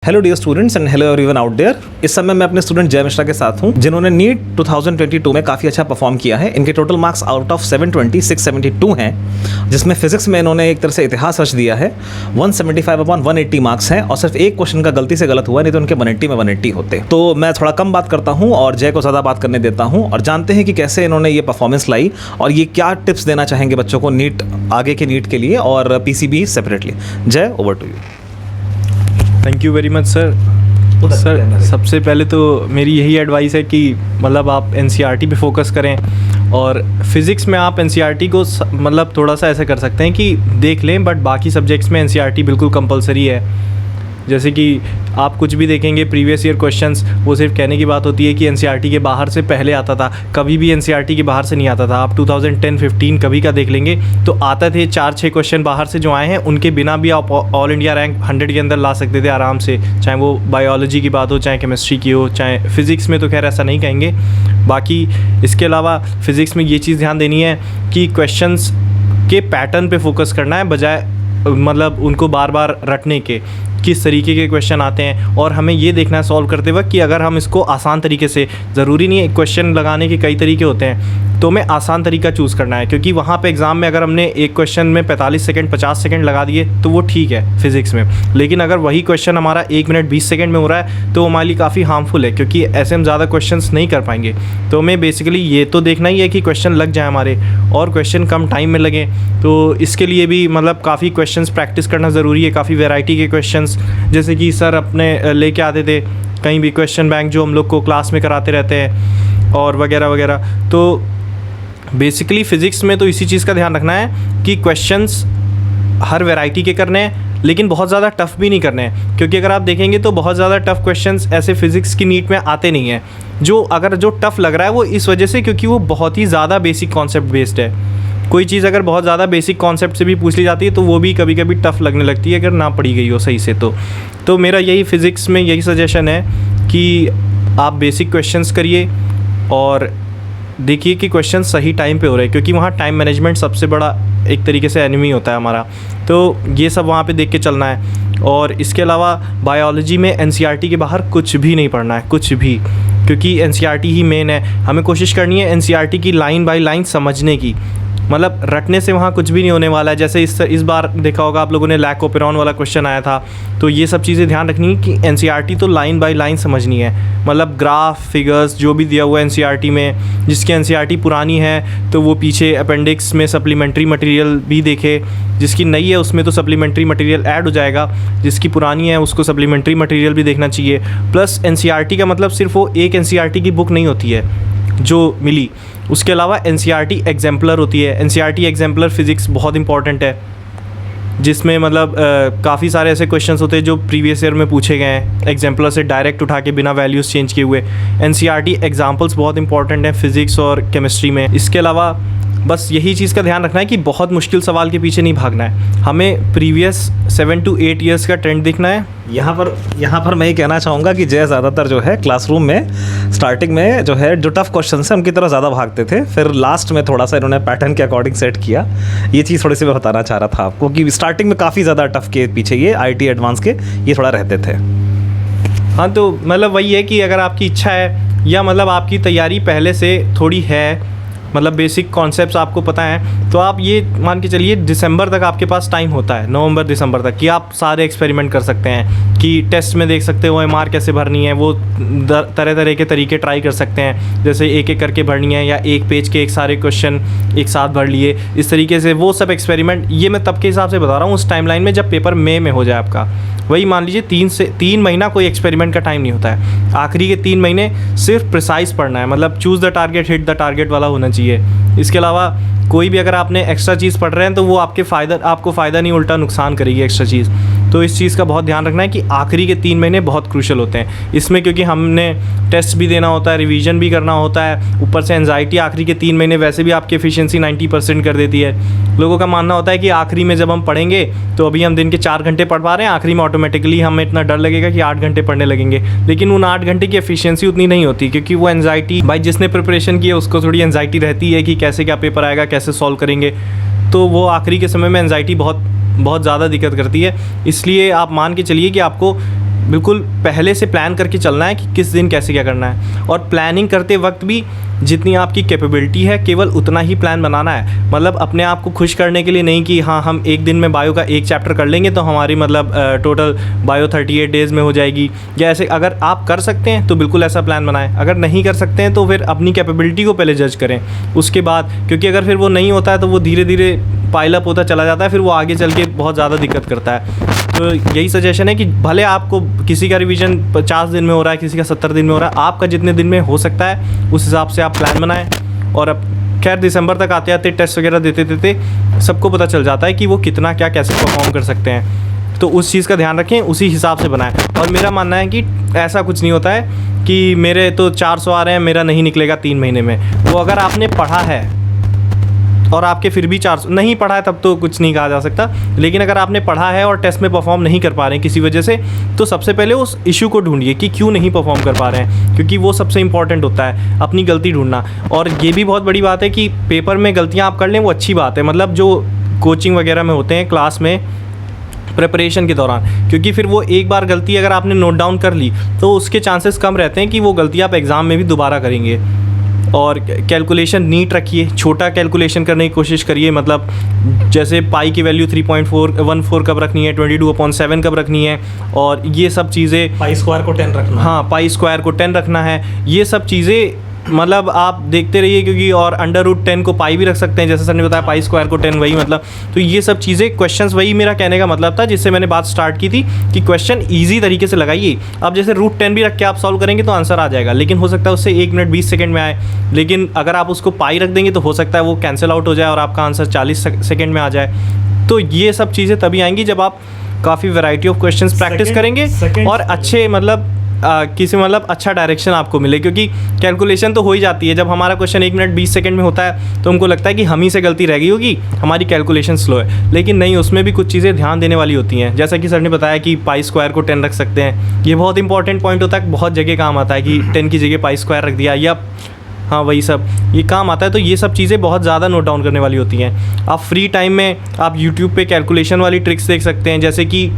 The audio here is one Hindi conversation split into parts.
Hello dear students and hello everyone out there. इस समय मैं अपने स्टूडेंट जय मिश्रा के साथ हूं, जिन्होंने नीट 2022 में काफ़ी अच्छा परफॉर्म किया है। इनके टोटल मार्क्स आउट ऑफ 720 672 हैं, जिसमें फिजिक्स में इन्होंने एक तरह से इतिहास रच दिया है। 175/180 मार्क्स हैं और सिर्फ एक क्वेश्चन का गलती से गलत हुआ, नहीं तो उनके 180 में 180 होते। तो मैं थोड़ा कम बात करता हूँ और जय को ज़्यादा बात करने देता हूँ और जानते हैं कि कैसे इन्होंने ये परफॉर्मेंस लाई और ये क्या टिप्स देना चाहेंगे बच्चों को नीट, आगे के नीट के लिए और PCB separately. Jay, over to you. Thank you very much sir. सबसे पहले तो मेरी यही एडवाइस है कि मतलब आप एनसीईआरटी पे फोकस करें और फिज़िक्स में आप एनसीईआरटी को मतलब थोड़ा सा ऐसा कर सकते हैं कि देख लें, बट बाकी सब्जेक्ट्स में एनसीईआरटी बिल्कुल कंपलसरी है। जैसे कि आप कुछ भी देखेंगे प्रीवियस ईयर क्वेश्चंस, वो सिर्फ कहने की बात होती है कि एनसीईआरटी के बाहर से पहले आता था, कभी भी एनसीईआरटी के बाहर से नहीं आता था। आप 2010-15 कभी का देख लेंगे तो आते थे 4-6 क्वेश्चन बाहर से जो आए हैं, उनके बिना भी आप ऑल इंडिया रैंक 100 के अंदर ला सकते थे आराम से, चाहे वो बायोलॉजी की बात हो, चाहे केमिस्ट्री की हो, चाहे फिज़िक्स में तो खैर ऐसा नहीं कहेंगे। बाकी इसके अलावा फ़िज़िक्स में ये चीज़ ध्यान देनी है कि क्वेश्चंस के पैटर्न पे फोकस करना है, बजाय मतलब उनको बार बार रटने के, किस तरीके के क्वेश्चन आते हैं। और हमें ये देखना है सॉल्व करते वक्त कि अगर हम इसको आसान तरीके से, ज़रूरी नहीं है क्वेश्चन लगाने के कई तरीके होते हैं, तो हमें आसान तरीका चूज़ करना है। क्योंकि वहाँ पे एग्ज़ाम में अगर हमने एक क्वेश्चन में 45 सेकंड 50 सेकंड लगा दिए तो वो ठीक है फिज़िक्स में, लेकिन अगर वही क्वेश्चन हमारा 1 मिनट 20 सेकंड में हो रहा है तो हमारे लिए काफ़ी हार्मफुल है, क्योंकि ऐसे हम ज़्यादा क्वेश्चंस नहीं कर पाएंगे। तो हमें बेसिकली ये तो देखना ही है कि क्वेश्चन लग जाए हमारे, और क्वेश्चन कम टाइम में लगे। तो इसके लिए भी मतलब काफ़ी क्वेश्चंस प्रैक्टिस करना ज़रूरी है, काफ़ी वेराइटी के क्वेश्चंस, जैसे कि सर अपने लेके आते थे कहीं भी क्वेश्चन बैंक जो हम लोग को क्लास में कराते रहते हैं और वगैरह वगैरह। तो बेसिकली फ़िज़िक्स में तो इसी चीज़ का ध्यान रखना है कि क्वेश्चंस हर वैरायटी के करने हैं, लेकिन बहुत ज़्यादा टफ़ भी नहीं करने हैं। क्योंकि अगर आप देखेंगे तो बहुत ज़्यादा टफ़ क्वेश्चंस ऐसे फ़िज़िक्स की नीट में आते नहीं हैं। जो टफ़ लग रहा है वो इस वजह से क्योंकि वो बहुत ही ज़्यादा बेसिक कॉन्सेप्ट बेस्ड है। कोई चीज़ अगर बहुत ज़्यादा बेसिक कॉन्सेप्ट से भी पूछ ली जाती है तो वो भी कभी कभी टफ़ लगने लगती है अगर ना पढ़ी गई हो सही से। तो मेरा यही फ़िज़िक्स में यही सजेशन है कि आप बेसिक क्वेश्चंस करिए और देखिए कि क्वेश्चन सही टाइम पे हो रहे हैं, क्योंकि वहाँ टाइम मैनेजमेंट सबसे बड़ा एक तरीके से एनिमी होता है हमारा। तो ये सब वहाँ पे देख के चलना है। और इसके अलावा बायोलॉजी में एनसीईआरटी के बाहर कुछ भी नहीं पढ़ना है, कुछ भी, क्योंकि एनसीईआरटी ही मेन है। हमें कोशिश करनी है एनसीईआरटी की लाइन बाय लाइन समझने की, मतलब रटने से वहाँ कुछ भी नहीं होने वाला है। जैसे इस बार देखा होगा आप लोगों ने लैकोपेरॉन वाला क्वेश्चन आया था, तो ये सब चीज़ें ध्यान रखनी है कि एनसीईआरटी तो लाइन बाय लाइन समझनी है। मतलब ग्राफ, फिगर्स जो भी दिया हुआ है एनसीईआरटी में, जिसकी एनसीईआरटी पुरानी है तो वो पीछे अपेंडिक्स में सप्लीमेंट्री मटेरियल भी देखे, जिसकी नई है उसमें तो सप्लीमेंट्री मटेरियल ऐड हो जाएगा, जिसकी पुरानी है उसको सप्लीमेंट्री मटेरियल भी देखना चाहिए। प्लस एनसीईआरटी का मतलब सिर्फ वो एक एनसीईआरटी की बुक नहीं होती है जो मिली, उसके अलावा एनसीईआरटी एग्जाम्पलर होती है। एनसीईआरटी एग्जाम्पलर फिज़िक्स बहुत इंपॉर्टेंट है, जिसमें मतलब काफ़ी सारे ऐसे क्वेश्चंस होते हैं जो प्रीवियस ईयर में पूछे गए हैं एग्जाम्पलर से डायरेक्ट उठा के बिना वैल्यूज़ चेंज किए हुए। एनसीईआरटी एग्जाम्पल्स बहुत इंपॉर्टेंट हैं फिज़िक्स और केमिस्ट्री में। इसके अलावा बस यही चीज़ का ध्यान रखना है कि बहुत मुश्किल सवाल के पीछे नहीं भागना है, हमें प्रीवियस 7 to 8 ईयर्स का ट्रेंड देखना है। यहाँ पर मैं ये कहना चाहूँगा कि जय ज़्यादातर जो है क्लासरूम में स्टार्टिंग में जो है जो टफ़ क्वेश्चन है उनकी तरफ ज़्यादा भागते थे, फिर लास्ट में थोड़ा सा इन्होंने पैटर्न के अकॉर्डिंग सेट किया। ये चीज़ थोड़ी सी मैं बताना चाह रहा था आपको कि स्टार्टिंग में काफ़ी ज़्यादा टफ़ के पीछे ये IIT एडवांस के ये थोड़ा रहते थे। हाँ, तो मतलब वही है कि अगर आपकी इच्छा है या मतलब आपकी तैयारी पहले से थोड़ी है, मतलब बेसिक कॉन्सेप्ट्स आपको पता है, तो आप ये मान के चलिए दिसंबर तक आपके पास टाइम होता है, नवंबर दिसंबर तक, कि आप सारे एक्सपेरिमेंट कर सकते हैं, कि टेस्ट में देख सकते हो OMR कैसे भरनी है, वो तरह तरह के तरीके ट्राई कर सकते हैं, जैसे एक एक करके भरनी है या एक पेज के एक सारे क्वेश्चन एक साथ भर लिए, इस तरीके से वो सब एक्सपेरिमेंट। ये मैं तब के हिसाब से बता रहा हूँ उस टाइमलाइन में जब पेपर मई में हो जाए आपका। वही मान लीजिए 3 महीना कोई एक्सपेरिमेंट का टाइम नहीं होता है, आखिरी के 3 महीने सिर्फ प्रिसाइज पढ़ना है, मतलब choose the target hit the target वाला होना चाहिए। इसके अलावा कोई भी अगर आपने एक्स्ट्रा चीज़ पढ़ रहे हैं तो वो आपको फ़ायदा नहीं उल्टा नुकसान करेगी एक्स्ट्रा चीज़। तो इस चीज़ का बहुत ध्यान रखना है कि आखिरी के 3 महीने बहुत क्रूशल होते हैं इसमें, क्योंकि हमने टेस्ट भी देना होता है, रिवीजन भी करना होता है, ऊपर से एंजाइटी आखिरी के 3 महीने वैसे भी आपकी एफिशिएंसी 90% कर देती है। लोगों का मानना होता है कि आखिरी में जब हम पढ़ेंगे तो अभी हम दिन के 4 घंटे पढ़ पा रहे हैं, आखिरी में ऑटोमेटिकली हमें इतना डर लगेगा कि 8 घंटे पढ़ने लगेंगे, लेकिन उन 8 घंटे की एफिशिएंसी उतनी नहीं होती, क्योंकि वो एंजाइटी भाई जिसने प्रिपरेशन की है उसको थोड़ी एंजाइटी रहती है कि कैसे क्या पेपर आएगा, कैसे सॉल्व करेंगे, तो वो आखिरी के समय में एंजाइटी बहुत ज़्यादा दिक्कत करती है। इसलिए आप मान के चलिए कि आपको बिल्कुल पहले से प्लान करके चलना है कि किस दिन कैसे क्या करना है, और प्लानिंग करते वक्त भी जितनी आपकी कैपेबिलिटी है केवल उतना ही प्लान बनाना है। मतलब अपने आप को खुश करने के लिए नहीं कि हाँ हम एक दिन में बायो का एक चैप्टर कर लेंगे तो हमारी मतलब टोटल बायो 38 डेज़ में हो जाएगी, या ऐसे अगर आप कर सकते हैं तो बिल्कुल ऐसा प्लान बनाएं, अगर नहीं कर सकते हैं तो फिर अपनी कैपेबिलिटी को पहले जज करें उसके बाद, क्योंकि अगर फिर वो नहीं होता है तो वो धीरे धीरे पाइलअप होता चला जाता है, फिर वो आगे चल के बहुत ज़्यादा दिक्कत करता है। तो यही सजेशन है कि भले आपको किसी का रिवीजन 50 दिन में हो रहा है, किसी का 70 दिन में हो रहा है, आपका जितने दिन में हो सकता है उस हिसाब से आप प्लान बनाएं। और अब खैर दिसंबर तक आते आते टेस्ट वगैरह देते देते सबको पता चल जाता है कि वो कितना क्या कैसे परफॉर्म कर सकते हैं, तो उस चीज़ का ध्यान रखें, उसी हिसाब से बनाएं। और मेरा मानना है कि ऐसा कुछ नहीं होता है कि मेरे तो 400 आ रहे हैं, मेरा नहीं निकलेगा 3 महीने में। वो अगर आपने पढ़ा है और आपके फिर भी 400 नहीं पढ़ा है तब तो कुछ नहीं कहा जा सकता, लेकिन अगर आपने पढ़ा है और टेस्ट में परफॉर्म नहीं कर पा रहे हैं किसी वजह से, तो सबसे पहले उस इशू को ढूंढिए कि क्यों नहीं परफॉर्म कर पा रहे हैं, क्योंकि वो सबसे इंपॉर्टेंट होता है, अपनी गलती ढूंढना। और ये भी बहुत बड़ी बात है कि पेपर में गलतियाँ आप कर लें वो अच्छी बात है, मतलब जो कोचिंग वगैरह में होते हैं क्लास में प्रिपरेशन के दौरान, क्योंकि फिर वो एक बार गलती अगर आपने नोट डाउन कर ली तो उसके चांसेस कम रहते हैं कि वो गलती आप एग्ज़ाम में भी दोबारा करेंगे। और कैलकुलेशन नीट रखिए, छोटा कैलकुलेशन करने की कोशिश करिए, मतलब जैसे पाई की वैल्यू 3.414 कब रखनी है, 22/7 कब रखनी है, और ये सब चीज़ें, पाई स्क्वायर को 10 रखना, हाँ पाई स्क्वायर को 10 रखना है, ये सब चीज़ें मतलब आप देखते रहिए, क्योंकि और √10 को पाई भी रख सकते हैं, जैसे सर ने बताया पाई स्क्वायर को 10 वही मतलब। तो ये सब चीज़ें क्वेश्चंस, वही मेरा कहने का मतलब था जिससे मैंने बात स्टार्ट की थी कि क्वेश्चन इजी तरीके से लगाइए। अब जैसे √10 भी रख के आप सॉल्व करेंगे तो आंसर आ जाएगा, लेकिन हो सकता है उससे 1 मिनट 20 सेकंड में आए, लेकिन अगर आप उसको पाई रख देंगे तो हो सकता है वो कैंसिल आउट हो जाए और आपका आंसर 40 सेकेंड में आ जाए। तो ये सब चीज़ें तभी आएंगी जब आप काफ़ी वैरायटी ऑफ क्वेश्चंस प्रैक्टिस करेंगे और अच्छे मतलब किसी मतलब अच्छा डायरेक्शन आपको मिले, क्योंकि कैलकुलेशन तो हो ही जाती है। जब हमारा क्वेश्चन 1 मिनट 20 सेकंड में होता है तो हमको लगता है कि हम ही से गलती रह गई होगी, हमारी कैलकुलेशन स्लो है, लेकिन नहीं, उसमें भी कुछ चीज़ें ध्यान देने वाली होती हैं। जैसा कि सर ने बताया कि पाई स्क्वायर को 10 रख सकते हैं, ये बहुत इंपॉर्टेंट पॉइंट होता है, बहुत जगह काम आता है कि 10 की जगह पाई स्क्वायर रख दिया, या हाँ वही सब ये काम आता है। तो ये सब चीज़ें बहुत ज़्यादा नोट डाउन करने वाली होती हैं। आप फ्री टाइम में आप यूट्यूब पे कैलकुलेशन वाली ट्रिक्स देख सकते हैं, जैसे कि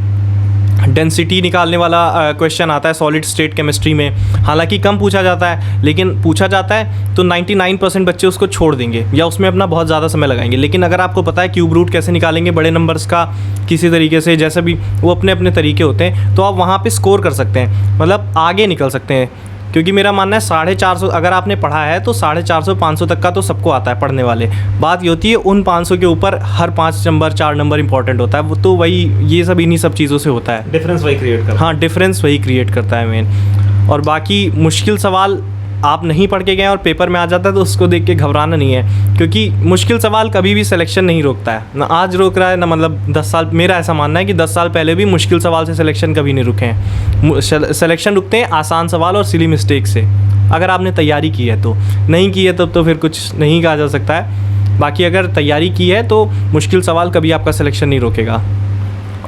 डेंसिटी निकालने वाला क्वेश्चन आता है सॉलिड स्टेट केमिस्ट्री में, हालांकि कम पूछा जाता है, लेकिन पूछा जाता है तो 99% बच्चे उसको छोड़ देंगे या उसमें अपना बहुत ज़्यादा समय लगाएंगे। लेकिन अगर आपको पता है क्यूब रूट कैसे निकालेंगे बड़े नंबर्स का किसी तरीके से, जैसे भी वो अपने अपने तरीके होते हैं, तो आप वहाँ पे स्कोर कर सकते हैं, मतलब आगे निकल सकते हैं। क्योंकि मेरा मानना है 450 अगर आपने पढ़ा है तो 450 500 तक का तो सबको आता है पढ़ने वाले। बात ये होती है उन 500 के ऊपर हर 5 नंबर 4 नंबर इंपॉर्टेंट होता है, वो तो वही ये सब इन्हीं सब चीज़ों से होता है, डिफरेंस वही क्रिएट करता है। हाँ डिफरेंस वही क्रिएट करता है मेन। और बाकी मुश्किल सवाल आप नहीं पढ़ के गए और पेपर में आ जाता है तो उसको देख के घबराना नहीं है, क्योंकि मुश्किल सवाल कभी भी सिलेक्शन नहीं रोकता है, ना आज रोक रहा है ना मतलब 10 साल, मेरा ऐसा मानना है कि 10 साल पहले भी मुश्किल सवाल से सिलेक्शन कभी नहीं रुके हैं। सिलेक्शन रुकते हैं आसान सवाल और सिली मिस्टेक से, अगर आपने तैयारी की है तो, नहीं की है तब तो फिर कुछ नहीं कहा जा सकता है। बाकी अगर तैयारी की है तो मुश्किल सवाल कभी आपका सिलेक्शन नहीं रोकेगा।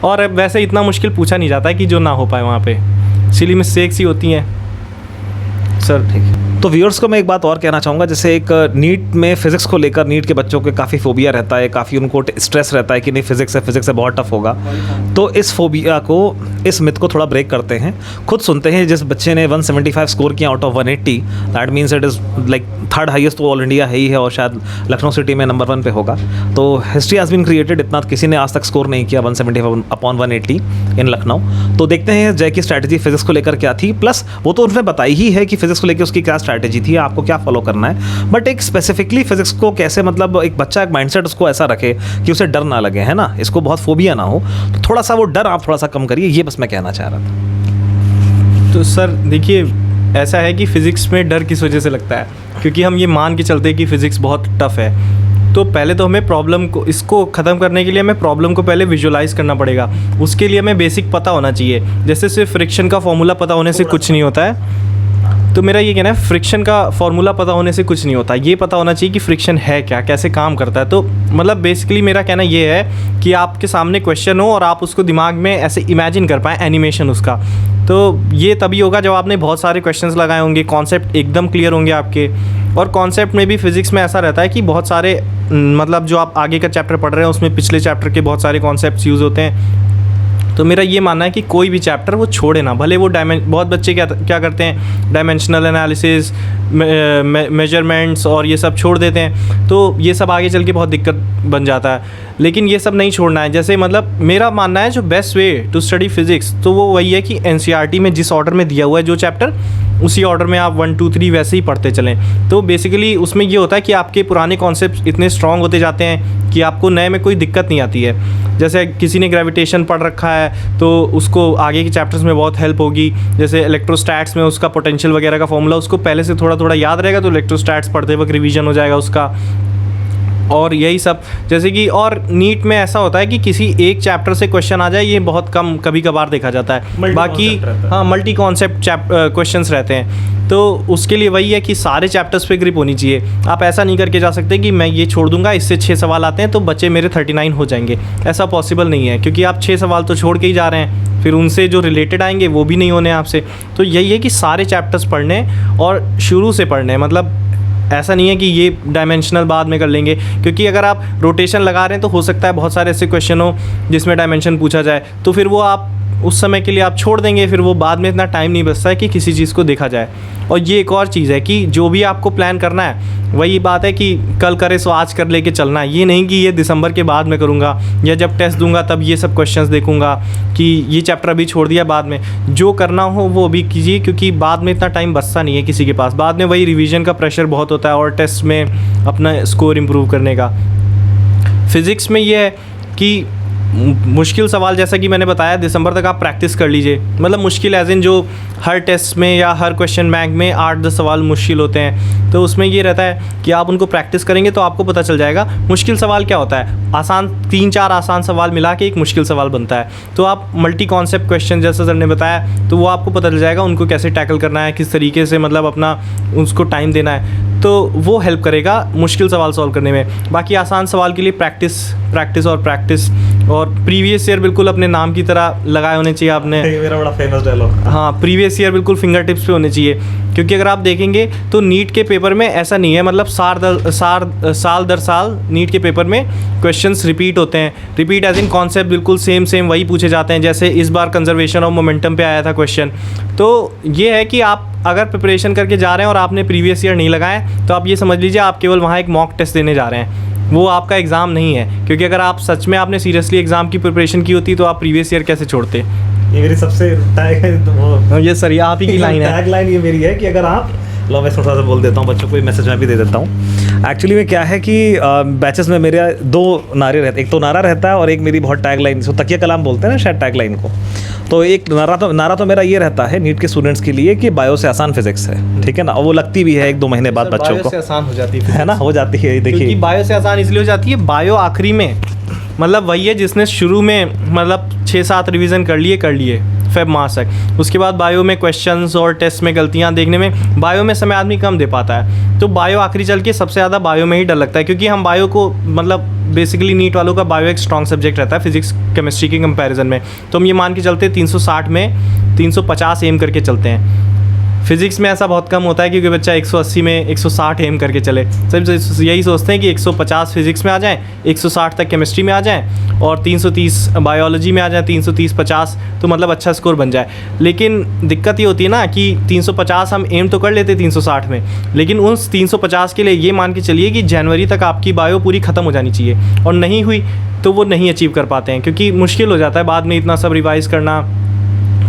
और वैसे इतना मुश्किल पूछा नहीं जाता है कि जो ना हो पाए, वहाँ पे सिली मिस्टेक्स ही होती हैं सर। ठीक है, तो व्यूअर्स को मैं एक बात और कहना चाहूँगा, जैसे एक नीट में फिजिक्स को लेकर नीट के बच्चों के काफ़ी फोबिया रहता है, काफ़ी उनको स्ट्रेस रहता है कि नहीं फिजिक्स है बहुत टफ होगा। तो इस फोबिया को, इस मिथ को थोड़ा ब्रेक करते हैं। खुद सुनते हैं जिस बच्चे ने 175 स्कोर किया out of 180, that means it is like 3rd highest तो ऑल इंडिया है ही है, और शायद लखनऊ सिटी में नंबर 1 पे होगा। तो हिस्ट्री हैज़ बीन क्रिएटेड, इतना किसी ने आज तक स्कोर नहीं किया 175/180 इन लखनऊ। तो देखते हैं जय की स्ट्रैटेजी फिजिक्स को लेकर क्या थी, प्लस वो तो उन्होंने बताई ही है कि फिजिक्स को लेकर उसकी क्या स्ट्रैटेजी थी, आपको क्या फॉलो करना है, बट एक स्पेसिफिकली फिजिक्स को कैसे, मतलब एक बच्चा एक माइंडसेट उसको ऐसा रखे कि उसे डर ना लगे, है ना, इसको बहुत फोबिया ना हो। तो थोड़ा सा वो डर आप थोड़ा सा कम करिए, ये बस मैं कहना चाह रहा था। तो सर देखिए, ऐसा है कि फ़िज़िक्स में डर किस वजह से लगता है, क्योंकि हम ये मान के चलते हैं कि फ़िज़िक्स बहुत टफ़ है। तो पहले तो हमें प्रॉब्लम को, इसको ख़त्म करने के लिए हमें प्रॉब्लम को पहले विजुअलाइज़ करना पड़ेगा। उसके लिए हमें बेसिक पता होना चाहिए, जैसे सिर्फ फ्रिक्शन का फॉर्मूला पता होने से कुछ नहीं होता है। तो मेरा ये कहना है फ्रिक्शन का फॉर्मूला पता होने से कुछ नहीं होता, ये पता होना चाहिए कि फ्रिक्शन है क्या, कैसे काम करता है। तो मतलब बेसिकली मेरा कहना ये है कि आपके सामने क्वेश्चन हो और आप उसको दिमाग में ऐसे इमेजिन कर पाएँ एनिमेशन उसका। तो ये तभी होगा जब आपने बहुत सारे क्वेश्चंस लगाए होंगे, कॉन्सेप्ट एकदम क्लियर होंगे आपके। और कॉन्सेप्ट में भी फिज़िक्स में ऐसा रहता है कि बहुत सारे मतलब जो आप आगे का चैप्टर पढ़ रहे हैं उसमें पिछले चैप्टर के बहुत सारे कॉन्सेप्ट्स यूज़ होते हैं। तो मेरा ये मानना है कि कोई भी चैप्टर वो छोड़े ना, भले वो बहुत बच्चे क्या करते हैं, डायमेंशनल एनालिसिस, मेजरमेंट्स और ये सब छोड़ देते हैं, तो ये सब आगे चल के बहुत दिक्कत बन जाता है। लेकिन ये सब नहीं छोड़ना है। जैसे मतलब मेरा मानना है जो best way to study physics तो वो वही है कि एनसीईआरटी में जिस ऑर्डर में दिया हुआ है जो चैप्टर, उसी ऑर्डर में आप 1 2 3 वैसे ही पढ़ते चलें। तो बेसिकली उसमें ये होता है कि आपके पुराने कॉन्सेप्ट इतने स्ट्रॉन्ग होते जाते हैं कि आपको नए में कोई दिक्कत नहीं आती है। जैसे किसी ने ग्रेविटेशन पढ़ रखा है तो उसको आगे के चैप्टर्स में बहुत हेल्प होगी। जैसे इलेक्ट्रोस्टैट्स में उसका पोटेंशियल वगैरह का फॉर्मूला उसको पहले से थोड़ा थोड़ा याद रहेगा, तो इलेक्ट्रोस्टैट्स पढ़ते वक्त रिवीजन हो जाएगा उसका। और यही सब, जैसे कि और नीट में ऐसा होता है कि किसी एक चैप्टर से क्वेश्चन आ जाए, ये बहुत कम कभी कभार देखा जाता है। बाकी हाँ, मल्टी कॉन्सेप्ट क्वेश्चंस रहते हैं, तो उसके लिए वही है कि सारे चैप्टर्स पे ग्रिप होनी चाहिए। आप ऐसा नहीं करके जा सकते कि मैं ये छोड़ दूंगा, इससे 6 सवाल आते हैं तो बच्चे मेरे 39 हो जाएंगे, ऐसा पॉसिबल नहीं है, क्योंकि आप 6 सवाल तो छोड़ के ही जा रहे हैं, फिर उनसे जो रिलेटेड आएंगे वो भी नहीं होने आपसे। तो यही है कि सारे चैप्टर्स पढ़ने और शुरू से पढ़ने, मतलब ऐसा नहीं है कि ये डायमेंशनल बाद में कर लेंगे, क्योंकि अगर आप रोटेशन लगा रहे हैं तो हो सकता है बहुत सारे ऐसे क्वेश्चन हो जिसमें डायमेंशन पूछा जाए, तो फिर वो आप उस समय के लिए आप छोड़ देंगे, फिर वो बाद में इतना टाइम नहीं बचता है कि किसी चीज़ को देखा जाए। और ये एक और चीज़ है कि जो भी आपको प्लान करना है, वही बात है कि कल करे सो आज कर लेके चलना है। ये नहीं कि ये दिसंबर के बाद में करूँगा या जब टेस्ट दूंगा तब ये सब क्वेश्चंस देखूंगा कि ये चैप्टर अभी छोड़ दिया, बाद में जो करना हो वो अभी कीजिए, क्योंकि बाद में इतना टाइम बचता नहीं है किसी के पास। बाद में वही रिवीजन का प्रेशर बहुत होता है और टेस्ट में अपना स्कोर इम्प्रूव करने का। फिज़िक्स में ये है कि मुश्किल सवाल, जैसा कि मैंने बताया, दिसंबर तक आप प्रैक्टिस कर लीजिए। मतलब मुश्किल एज इन जो हर टेस्ट में या हर क्वेश्चन बैंक में 8-10 सवाल मुश्किल होते हैं, तो उसमें ये रहता है कि आप उनको प्रैक्टिस करेंगे तो आपको पता चल जाएगा मुश्किल सवाल क्या होता है। आसान 3-4 आसान सवाल मिला के एक मुश्किल सवाल बनता है। तो आप मल्टी कॉन्सेप्ट क्वेश्चन जैसा सर ने बताया, तो वो आपको पता चल जाएगा उनको कैसे टैकल करना है, किस तरीके से मतलब अपना उसको टाइम देना है, तो वो हेल्प करेगा मुश्किल सवाल सॉल्व करने में। बाकी आसान सवाल के लिए प्रैक्टिस और प्रैक्टिस, और प्रीवियस ईयर बिल्कुल अपने नाम की तरह लगाए होने चाहिए आपने। मेरा बड़ा फेमस डायलॉग। हाँ, प्रीवियस ईयर बिल्कुल फिंगर टिप्स पे होने चाहिए, क्योंकि अगर आप देखेंगे तो नीट के पेपर में ऐसा नहीं है, मतलब साल दर साल नीट के पेपर में क्वेश्चंस रिपीट होते हैं। रिपीट एज इन कॉन्सेप्ट बिल्कुल सेम वही पूछे जाते हैं। जैसे इस बार कंजर्वेशन ऑफ मोमेंटम पे आया था क्वेश्चन। तो ये है कि आप अगर प्रिपरेशन करके जा रहे हैं और आपने प्रीवियस ईयर नहीं लगाए, तो आप ये समझ लीजिए आप केवल वहाँ एक मॉक टेस्ट देने जा रहे हैं, वो आपका एग्ज़ाम नहीं है। क्योंकि अगर आप सच में आपने सीरियसली एग्ज़ाम की प्रिपरेशन की होती तो आप प्रीवियस ईयर कैसे छोड़ते। ये मेरी सबसे ये सर, ये आप ही की लाइन है। टैग लाइन ये मेरी है कि अगर आप, लो मैं थोड़ा सा बोल देता हूँ, बच्चों को मैसेज मैं भी दे देता हूँ। एक्चुअली में क्या है कि बैचेस में मेरे 2 नारे रहते, एक तो नारा रहता है और एक मेरी बहुत टैग लाइन, इसको तकिया कलाम बोलते हैं ना शायद टैग लाइन को। तो एक नारा तो मेरा ये रहता है नीट के स्टूडेंट्स के लिए कि बायो से आसान फिजिक्स है, ठीक है ना। और वो लगती भी है 1-2 महीने बाद बच्चों को। बायो से आसान हो जाती है ना, हो जाती है। देखिए बायो से आसान इसलिए हो जाती है, बायो आखिरी में मतलब वही है जिसने शुरू में मतलब 6-7 रिवीजन कर लिए फेब मार्च तक। उसके बाद बायो में क्वेश्चंस और टेस्ट में गलतियां देखने में बायो में समय आदमी कम दे पाता है। तो बायो आखिरी चल के सबसे ज़्यादा बायो में ही डर लगता है, क्योंकि हम बायो को मतलब बेसिकली नीट वालों का बायो एक स्ट्रॉन्ग सब्जेक्ट रहता है फिजिक्स केमिस्ट्री के कंपैरिजन में। तो हम ये मान के चलते 360 में 350 एम करके चलते हैं। फिजिक्स में ऐसा बहुत कम होता है क्योंकि बच्चा 180 में 160 एम करके चले। सब यही सोचते हैं कि 150 फिजिक्स में आ जाएं, 160 तक केमिस्ट्री में आ जाएं और 330 बायोलॉजी में आ जाएं, 330-50 तो मतलब अच्छा स्कोर बन जाए। लेकिन दिक्कत ये होती है ना कि 350 हम एम तो कर लेते 360 में, लेकिन उन 350 के लिए ये मान के चलिए कि जनवरी तक आपकी बायो पूरी ख़त्म हो जानी चाहिए, और नहीं हुई तो वो नहीं अचीव कर पाते हैं, क्योंकि मुश्किल हो जाता है बाद में इतना सब रिवाइज़ करना।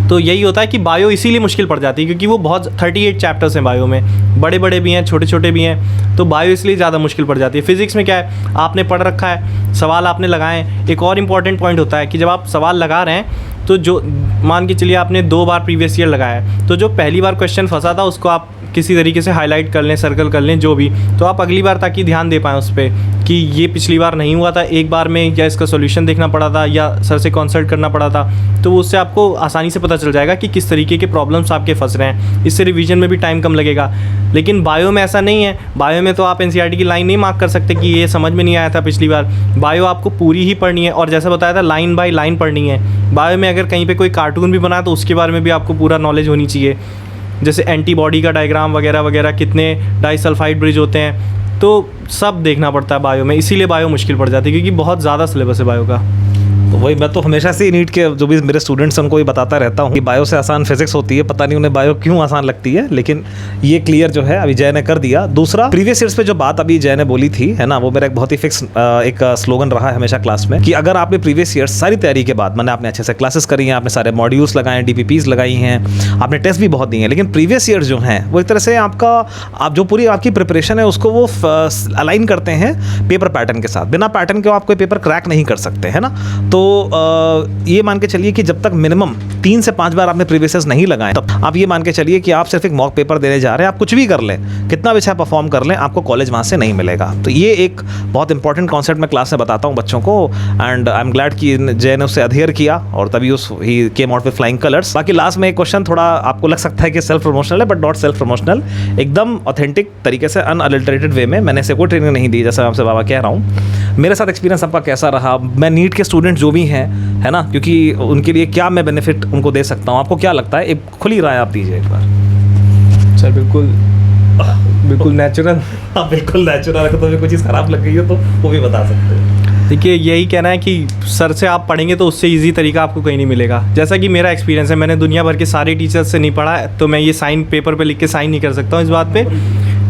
तो यही होता है कि बायो इसीलिए मुश्किल पड़ जाती है, क्योंकि वो बहुत 38 चैप्टर्स हैं बायो में, बड़े बड़े भी हैं छोटे छोटे भी हैं, तो बायो इसलिए ज़्यादा मुश्किल पड़ जाती है। फिजिक्स में क्या है, आपने पढ़ रखा है, सवाल आपने लगाए हैं। एक और इम्पॉर्टेंट पॉइंट होता है कि जब आप सवाल लगा रहे हैं तो जो मान के चलिए आपने 2 बार प्रीवियस ईयर लगाया है, तो जो पहली बार क्वेश्चन फंसा था उसको आप किसी तरीके से हाईलाइट कर लें, सर्कल कर लें, जो भी, तो आप अगली बार ताकि ध्यान दे पाएँ उस पर कि ये पिछली बार नहीं हुआ था एक बार में, या इसका सॉल्यूशन देखना पड़ा था, या सर से कंसल्ट करना पड़ा था। तो उससे आपको आसानी से पता चल जाएगा कि किस तरीके के प्रॉब्लम्स आपके फंस रहे हैं। इससे रिवीजन में भी टाइम कम लगेगा। लेकिन बायो में ऐसा नहीं है। बायो में तो आप एनसीईआरटी की लाइन नहीं मार्क कर सकते कि ये समझ में नहीं आया था पिछली बार। बायो आपको पूरी ही पढ़नी है, और जैसा बताया था लाइन बाय लाइन पढ़नी है। बायो में अगर कहीं पे कोई कार्टून भी बना तो उसके बारे में भी आपको पूरा नॉलेज होनी चाहिए, जैसे एंटीबॉडी का डायग्राम वगैरह वगैरह, कितने डाइसल्फाइड ब्रिज होते हैं, तो सब देखना पड़ता है बायो में। इसीलिए बायो मुश्किल पड़ जाती है, क्योंकि बहुत ज़्यादा सिलेबस है बायो का। वही मैं तो हमेशा से नीट के जो भी मेरे स्टूडेंट्स हैं उनको ये बताता रहता हूँ कि बायो से आसान फिजिक्स होती है, पता नहीं उन्हें बायो क्यों आसान लगती है, लेकिन ये क्लियर जो है अभी जय ने कर दिया। दूसरा, प्रीवियस ईयर्स पे जो बात अभी जय ने बोली थी है ना, वो मेरा एक बहुत ही फिक्स एक स्लोगन रहा है हमेशा क्लास में कि अगर आपने प्रीवियस ईयर्स सारी तैयारी के बाद, मैंने आपने अच्छे से क्लासेस करी हैं, आपने सारे मॉड्यूल्स लगाए हैं, DPPs लगाई हैं, आपने टेस्ट भी बहुत दिए हैं, लेकिन प्रीवियस ईयर्स जो हैं वो एक तरह से आपका आप जो पूरी आपकी प्रिपरेशन है उसको वो अलाइन करते हैं पेपर पैटर्न के साथ। बिना पैटर्न के आप कोई पेपर क्रैक नहीं कर सकते, है ना। तो ये मान के चलिए कि जब तक मिनिमम 3 से 5 बार आपने प्रीवियस ईयर्स नहीं लगाए, तब आप ये मान के चलिए कि आप सिर्फ एक मॉक पेपर देने जा रहे हैं। आप कुछ भी कर लें, कितना भी अच्छा परफॉर्म कर लें, आपको कॉलेज वहाँ से नहीं मिलेगा। तो ये एक बहुत इंपॉर्टेंट कॉन्सेप्ट मैं क्लास में बताता हूँ बच्चों को, एंड आई एम ग्लैड कि जय ने उससे अधेयर किया और तभी ही came out with flying colours. बाकी लास्ट में एक क्वेश्चन थोड़ा आपको लग सकता है कि सेल्फ प्रमोशनल है, बट नॉट सेल्फ प्रमोशनल, एकदम ऑथेंटिक तरीके से अनअडल्टरेटेड वे में। मैंने इसे कोई ट्रेनिंग नहीं दी, जैसा आपसे बाबा कह रहा हूँ। मेरे साथ एक्सपीरियंस आपका कैसा रहा, मैं नीट के स्टूडेंट जो भी हैं, है ना, क्योंकि उनके लिए क्या मैं बेनिफिट उनको दे सकता हूँ, आपको क्या लगता है, एक खुली राय आप दीजिए एक बार। सर बिल्कुल नेचुरल। हाँ बिल्कुल नेचुरल। अगर तुम्हें कोई चीज़ खराब लग गई हो तो वो भी बता सकते हैं। देखिए, यही कहना है कि सर से आप पढ़ेंगे तो उससे इजी तरीका आपको कहीं नहीं मिलेगा। जैसा कि मेरा एक्सपीरियंस है, मैंने दुनिया भर के सारे टीचर्स से नहीं पढ़ा है, तो मैं ये साइन पेपर पे लिख के साइन नहीं कर सकता हूँ इस बात पे।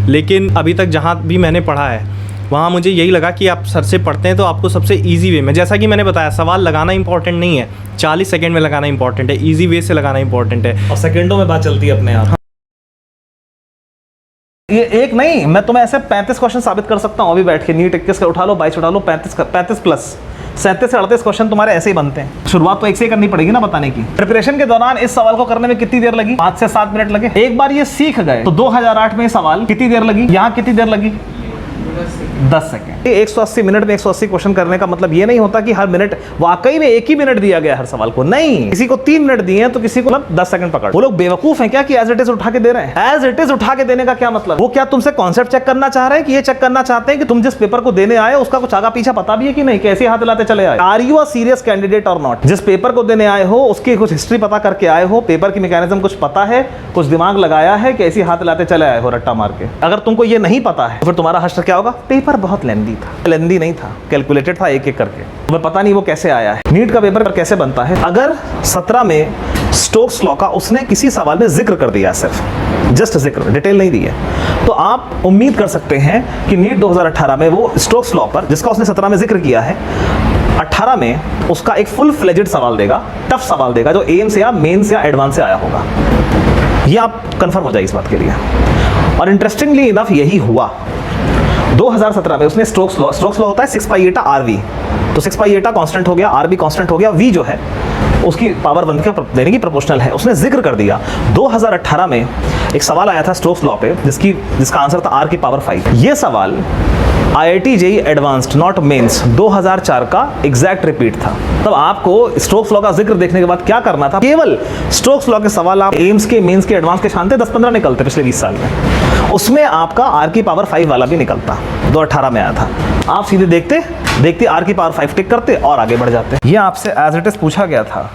लेकिन अभी तक जहाँ भी मैंने पढ़ा है वहाँ मुझे यही लगा कि आप सर से पढ़ते हैं तो आपको सबसे ईजी वे में, जैसा कि मैंने बताया, सवाल लगाना इंपॉर्टेंट नहीं है, 40 सेकेंड में लगाना इंपॉर्टेंट है, ईजी वे से लगाना इंपॉर्टेंट है, और सेकेंडों में बात चलती है अपने आप। ये एक नहीं, मैं तुम्हें ऐसे 35 क्वेश्चन साबित कर सकता हूँ अभी बैठ के। नीट 21 का उठा लो, 22 उठा लो, 35 प्लस 37 से 38 क्वेश्चन तुम्हारे ऐसे ही बनते हैं। शुरुआत तो एक से ही करनी पड़ेगी ना बताने की। प्रिपरेशन के दौरान इस सवाल को करने में कितनी देर लगी? 5 से 7 मिनट लगे। एक बार ये सीख गए तो 2008 में सवाल कितनी देर लगी, यहाँ कितनी देर लगी? 10 सेकेंड। 180 मिनट में 180 क्वेश्चन करने का मतलब ये नहीं होता कि हर मिनट वाकई में 1 ही मिनट दिया गया हर सवाल को, नहीं। किसी को 3 मिनट दिए हैं तो किसी को 10 सेकंड पकड़। वो लोग बेवकूफ हैं क्या कि एज इट इज उठा के दे रहे हैं? एज इट इज उठा के देने का क्या मतलब? वो क्या तुमसे कॉन्सेप्ट चेक करना चाह रहे हैं कि ये चेक करना चाहते हैं कि तुम जिस पेपर को देने आए उसका कुछ आगा पीछा पता भी है कि नहीं, कैसे हाथ हिलाते चले आए? Are you a serious candidate और नॉट? जिस पेपर को देने आए हो उसकी कुछ हिस्ट्री पता करके आए हो, पेपर की मैकेनिज्म कुछ पता है, कुछ दिमाग लगाया है, कैसे हाथ हिलाते चले आए हो रट्टा मार के? अगर तुमको ये नहीं पता है तो फिर तुम्हारा हश्र क्या होगा? पेपर बहुत लेंदी था। लेंदी नहीं था, कैलकुलेटेड था एक एक करके। तुम्हें पता नहीं वो कैसे आया है। नीट का पेपर कैसे बनता है? अगर 17 में स्टोक्स लॉ का उसने किसी सवाल में जिक्र कर दिया, सिर्फ जस्ट जिक्र, डिटेल नहीं दी है, तो आप उम्मीद कर सकते हैं कि नीट 2018 में वो स्टोक्स लॉ पर जिसका उसने 17 में जिक्र किया है, 18 में उसका एक फुल फ्लेजेड सवाल देगा, टफ सवाल देगा, जो एम से या मेन से या एडवांस से आया होगा। ये आप कंफर्म हो जाए इस बात के लिए। और इंटरेस्टिंगली इनफ यही हुआ। 2017 में उसने स्टोक्स लॉ होता है 6 पाई एटा RV, तो 6 पाई एटा कांस्टेंट हो गया, RV कांस्टेंट हो गया, V जो है उसकी पावर 1 के देने की प्रोपोर्शनल है, उसने जिक्र कर दिया। 2018 में एक सवाल आया था स्टोक्स लॉ पे जिसका आंसर था R की पावर 5। ये सवाल IIT JEE advanced not mains 2004 का एग्जैक्ट रिपीट था। तब आपको स्टोक्स लॉ का जिक्र देखने के बाद क्या करना था? केवल स्टोक्स लॉ के सवाल आप एम्स के, मेंस के, एडवांस के छानते 10-15 निकलते पिछले 20 साल में, उसमें आपका R की पावर 5 वाला भी निकलता, 2018 में आया था। आप सीधे देखते R की पावर 5 टिक करते और आगे बढ़ जाते। ये आपसे एज इट इज पूछा गया था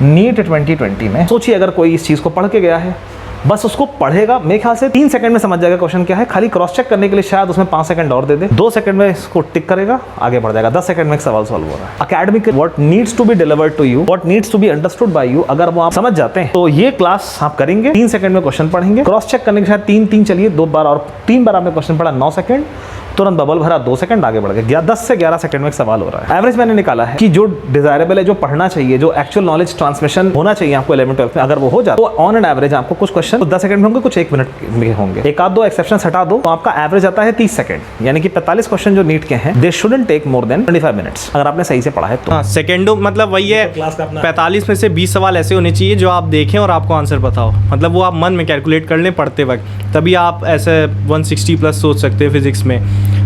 नीट 2020 में। सोचिए अगर कोई इस चीज को पढ़ के गया है, बस उसको पढ़ेगा, मेरे ख्याल से 3 सेकंड में समझ जाएगा क्वेश्चन क्या है। खाली क्रॉस चेक करने के लिए शायद उसमें 5 सेकंड और दे दे, 2 सेकंड में इसको टिक करेगा, आगे बढ़ जाएगा, 10 सेकंड में एक सवाल सॉल्व हो रहा है। Academic what needs to be delivered to you, what needs to be understood by you, अगर वो आप समझ जाते हैं तो ये क्लास आप करेंगे। 3 सेकंड में क्वेश्चन पढ़ेंगे, क्रॉस चेक करने के शायद 3 चलिए 2 बार और 3 बार आपने क्वेश्चन पढ़ा, 9 सेकंड, तुरंत बबल भरा, 2 सेकंड आगे बढ़ गया, 10 से 11 सेकंड में एक सवाल हो रहा है। एवरेज मैंने निकाला है कि जो डिजायरेबल है, जो पढ़ना चाहिए, जो एक्चुअल नॉलेज ट्रांसमिशन होना चाहिए आपको 11-12 में, अगर वो हो जाए तो ऑन एंड एवरेज आपको कुछ क्वेश्चन 10 सेकंड में होंगे, कुछ 1 मिनट में होंगे। एक आध 2 एक्सेप्शन हटा दो तो आपका एवरेज आता है 30 सेकंड, यानी कि 45 क्वेश्चन जो नीट के हैं, they shouldn't take more than 25 minutes, अगर आपने सही से पढ़ा है तो। हाँ, सेकेंडों मतलब वही है, 45 में से 20 सवाल ऐसे होने चाहिए जो आप देखें और आपको आंसर पता हो, मतलब वो आप मन में कैलकुलेट कर लें पढ़ते वक्त, तभी आप ऐसे 160 प्लस सोच सकते हैं फिजिक्स में।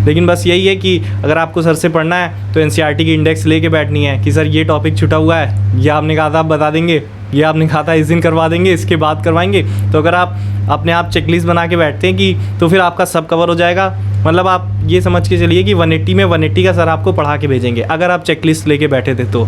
लेकिन बस यही है कि अगर आपको सर से पढ़ना है तो NCERT की इंडेक्स लेके बैठनी है कि सर ये टॉपिक छुटा हुआ है, ये आपने कहा था आप बता देंगे, ये आपने कहा था इस दिन करवा देंगे, इसके बाद करवाएंगे। तो अगर आप अपने आप चेकलिस्ट बना के बैठते हैं कि तो फिर आपका सब कवर हो जाएगा। मतलब आप ये समझ के चलिए कि 180 में 180 का सर आपको पढ़ा के भेजेंगे अगर आप चेकलिस्ट लेके बैठे थे तो।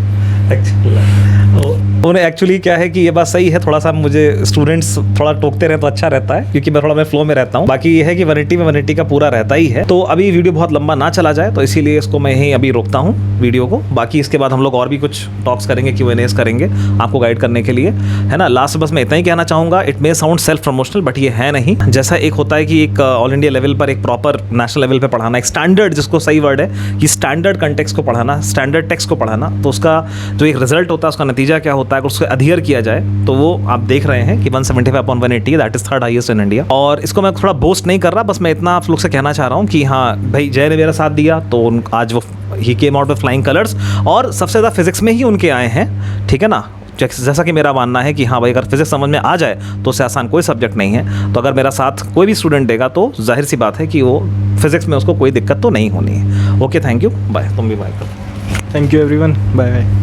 उन्हें एक्चुअली क्या है कि ये बात सही है, थोड़ा सा मुझे स्टूडेंट्स थोड़ा टोकते रहे तो अच्छा रहता है, क्योंकि मैं थोड़ा मैं फ्लो में रहता हूँ। बाकी ये है कि 180 का पूरा रहता ही है। तो अभी वीडियो बहुत लंबा ना चला जाए, तो इसीलिए इसको मैं यहीं अभी रोकता हूँ वीडियो को। बाकी इसके बाद हम लोग और भी कुछ टॉक्स करेंगे, Q&As करेंगे आपको गाइड करने के लिए, है ना। लास्ट बस मैं इतना ही कहना चाहूँगा, it may sound self promotional but ये है नहीं। जैसा एक होता है कि एक ऑल इंडिया लेवल पर एक प्रॉपर नेशनल लेवल पर पढ़ाना, एक स्टैंडर्ड, जिसको सही वर्ड है कि स्टैंडर्ड कंटेक्स्ट को पढ़ाना, स्टैंडर्ड टेक्स्ट को पढ़ाना, तो उसका जो एक रिजल्ट होता है, उसका नतीजा क्या होता है, अगर उसको अधीर किया जाए तो वो आप देख रहे हैं कि 175/180 that is 3rd highest in India. और इसको मैं थोड़ा बोस्ट नहीं कर रहा, बस मैं इतना आप लोग से कहना चाह रहा हूँ कि हाँ भाई, जय ने मेरा साथ दिया तो आज वो ही came out with flying colours, और सबसे ज़्यादा फिजिक्स में ही उनके आए हैं, ठीक है ना। जैसा कि मेरा मानना है कि हाँ भाई, अगर फिजिक्स समझ में आ जाए तो उससे आसान कोई सब्जेक्ट नहीं है। तो अगर मेरा साथ कोई भी स्टूडेंट देगा तो जाहिर सी बात है कि वो फिजिक्स में उसको कोई दिक्कत तो नहीं होनी है। Okay, thank you, bye. तुम भी बाय करो। Thank you everyone, bye bye.